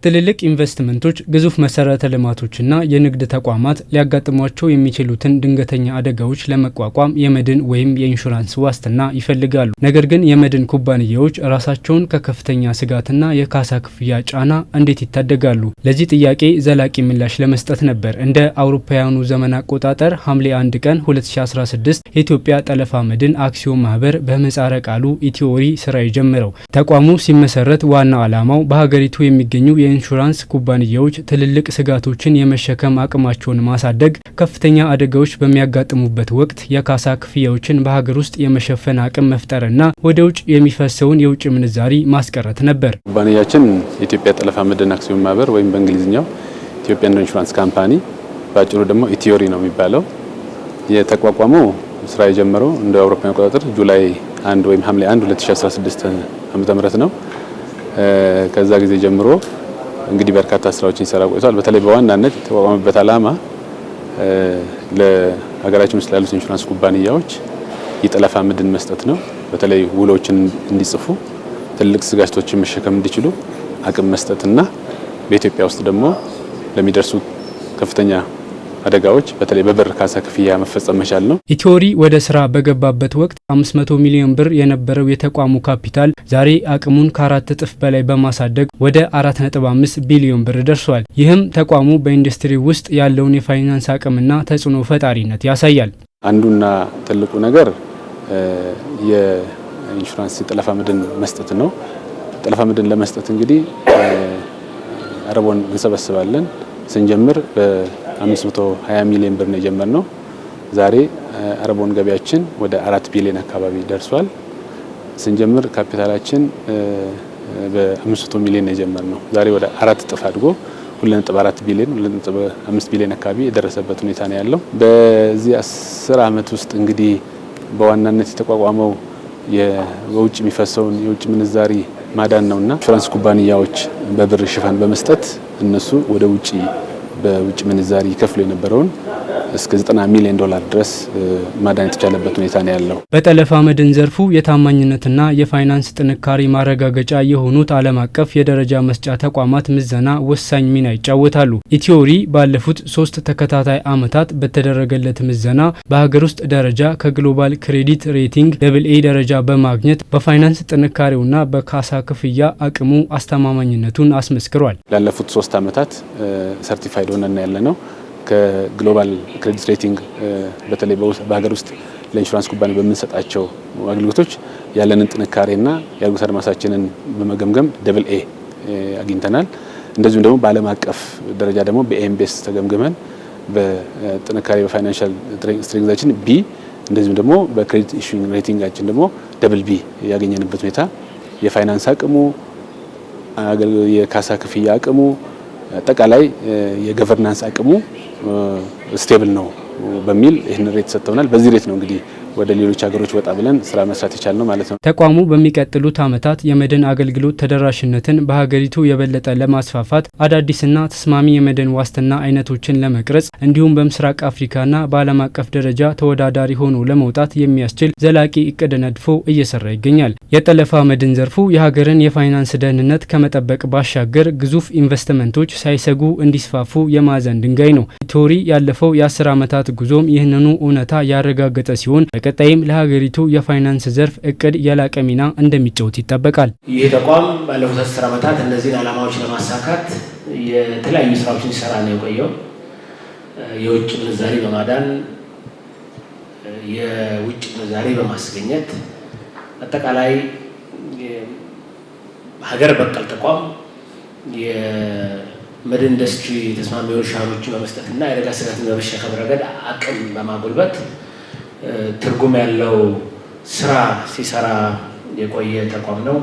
ትልልቅ ኢንቨስትመንቶች ግዙፍ መሰረተ ልማቶችና የንግድ ተቋማት ሊያጋጥሟቸው የሚችሉትን ድንገተኛ አደጋዎች ለመቋቋም የመድን ወይም የኢንሹራንስ ዋስትና ይፈልጋሉ። ነገር ግን የመድን ኩባንያዎች ራሳቸውን ከከፍተኛ ስጋትና የካሳ ክፍያ ጫና እንዴት ይታደጋሉ? ለዚህ ጥያቄ ዘላቂ ምላሽ ለመስጠት ነበር እንደ አውሮፓውያኑ ዘመን አቆጣጠር ሐምሌ 1 ቀን 2016 የኢትዮጵያ ጠለፋ መድን አክሲዮን ማህበር በምህጻረ ቃሉ ኢትዮሪ ስራ የጀመረው። ተቋሙ ሲመሰረት ዋናው ዓላማው በሀገሪቱ የሚገኙ የኢንሹራንስ ኩባንያዎች ትልልቅ ስጋቶችን የመሸከም አቅማቸውን ማሳደግ፣ ከፍተኛ አደጋዎች በሚያጋጥሙበት ወቅት የካሳ ክፍያዎችን በሀገር ውስጥ የመሸፈን አቅም መፍጠርና ወደ ውጭ የሚፈሰውን የውጭ ምንዛሪ ማስቀረት ነበር። ኩባንያችን የኢትዮጵያ ጠለፋ መድን አክሲዮን ማህበር ወይም በእንግሊዝኛው ኢትዮጵያን ኢንሹራንስ ካምፓኒ በአጭሩ ደግሞ ኢትዮሪ ነው የሚባለው። የተቋቋመው ስራ የጀመረው እንደ አውሮፓውያን አቆጣጠር ጁላይ 1 ወይም ሐምሌ 1 2016 ዓ.ም ነው። ከዛ ጊዜ ጀምሮ እንግዲህ በርካታ ስራዎችን ይሰራ ቆይቷል። በተለይ በዋናነት የተቋቋመበት ዓላማ ለሀገራችን ውስጥ ላሉት ኢንሹራንስ ኩባንያዎች የጠለፋ መድን መስጠት ነው። በተለይ ውሎችን እንዲጽፉ፣ ትልቅ ስጋቶችን መሸከም እንዲችሉ አቅም መስጠትና በኢትዮጵያ ውስጥ ደግሞ ለሚደርሱ ከፍተኛ አደጋዎች በተለይ በብር ካሳ ክፍያ መፈጸም መቻል ነው። ኢትዮሪ ወደ ስራ በገባበት ወቅት 500 ሚሊዮን ብር የነበረው የተቋሙ ካፒታል ዛሬ አቅሙን ከ4 እጥፍ በላይ በማሳደግ ወደ 4.5 ቢሊዮን ብር ደርሷል። ይህም ተቋሙ በኢንዱስትሪ ውስጥ ያለውን የፋይናንስ አቅምና ተጽዕኖ ፈጣሪነት ያሳያል። አንዱና ትልቁ ነገር የኢንሹራንስ የጠለፋ መድን መስጠት ነው። ጠለፋ መድን ለመስጠት እንግዲህ አረቦን እንሰበስባለን። ስንጀምር በ520 ሚሊዮን ብር ነው የጀመርነው። ዛሬ አረቦን ገቢያችን ወደ 4 ቢሊዮን አካባቢ ደርሷል። ስንጀምር ካፒታላችን በ500 ሚሊዮን ነው የጀመርነው። ዛሬ ወደ 4 እጥፍ አድጎ 2.4 ቢሊዮን 2.5 ቢሊዮን አካባቢ የደረሰበት ሁኔታ ነው ያለው። በዚህ 10 ዓመት ውስጥ እንግዲህ በዋናነት የተቋቋመው በውጭ የሚፈሰውን የውጭ ምንዛሪ ማዳን ነውና ኢንሹራንስ ኩባንያዎች በብር ሽፋን በመስጠት እነሱ ወደ ውጪ በውጭ ምንዛሪ ይከፍሉ የነበረውን እስከ $90 ሚሊዮን ድረስ ማዳን የተቻለበት ሁኔታ ነው ያለው። በጠለፋ መድን ዘርፉ የታማኝነትና የፋይናንስ ጥንካሬ ማረጋገጫ የሆኑት ዓለም አቀፍ የደረጃ መስጫ ተቋማት ምዘና ወሳኝ ሚና ይጫወታሉ። ኢትዮሪ ባለፉት 3 ተከታታይ ዓመታት በተደረገለት ምዘና በሀገር ውስጥ ደረጃ ከግሎባል ክሬዲት ሬቲንግ AA ደረጃ በማግኘት በፋይናንስ ጥንካሬውና በካሳ ክፍያ አቅሙ አስተማማኝነቱን አስመስክሯል። ላለፉት 3 ዓመታት ሰርቲፋይድ ሆነን ያለነው ከግሎባል ክሬዲት ሬቲንግ በተለይ በሀገር ውስጥ ለኢንሹራንስ ኩባንያ በምንሰጣቸው አገልግሎቶች ያለንን ጥንካሬና የአገልግሎት አድማሳችንን በመገምገም AA አግኝተናል። እንደዚሁም ደግሞ በዓለም አቀፍ ደረጃ ደግሞ በኤምቤስ ተገምግመን በጥንካሬ በፋይናንሻል ስትሬንግዛችን B፣ እንደዚሁም ደግሞ በክሬዲት ኢሹዊንግ ሬቲንጋችን ደግሞ BB ያገኘንበት ሁኔታ የፋይናንስ አቅሙ፣ የካሳ ክፍያ አቅሙ፣ አጠቃላይ የገቨርናንስ አቅሙ ስቴብል ነው በሚል ይህን ሬት ሰጥተውናል። በዚህ ሬት ነው እንግዲህ ወደ ሌሎች ሀገሮች ወጣ ብለን ስራ መስራት የቻልነው ማለት ነው። ተቋሙ በሚቀጥሉት ዓመታት የመድን አገልግሎት ተደራሽነትን በሀገሪቱ የበለጠ ለማስፋፋት አዳዲስና ተስማሚ የመድን ዋስትና አይነቶችን ለመቅረጽ እንዲሁም በምስራቅ አፍሪካና በዓለም አቀፍ ደረጃ ተወዳዳሪ ሆኖ ለመውጣት የሚያስችል ዘላቂ እቅድ ነድፎ እየሰራ ይገኛል። የጠለፋ መድን ዘርፉ የሀገርን የፋይናንስ ደህንነት ከመጠበቅ ባሻገር ግዙፍ ኢንቨስትመንቶች ሳይሰጉ እንዲስፋፉ የማዕዘን ድንጋይ ነው። ኢትዮሪ ያለፈው የ10 ዓመታት ጉዞም ይህንኑ እውነታ ያረጋገጠ ሲሆን በቀጣይም ለሀገሪቱ የፋይናንስ ዘርፍ እቅድ የላቀ ሚና እንደሚጫወት ይጠበቃል። ይህ ተቋም ባለፉት 10 ዓመታት እነዚህን ዓላማዎች ለማሳካት የተለያዩ ስራዎችን ሲሰራ ነው የቆየው። የውጭ ምንዛሪ በማዳን የውጭ ምንዛሪ በማስገኘት አጠቃላይ ሀገር በቀል ተቋም የመድን ኢንዱስትሪ ተስማሚ ሻሮችን በመስጠትና የአደጋ ስጋትን በመሸከም ረገድ አቅም በማጎልበት ትርጉም ያለው ስራ ሲሰራ የቆየ ተቋም ነው።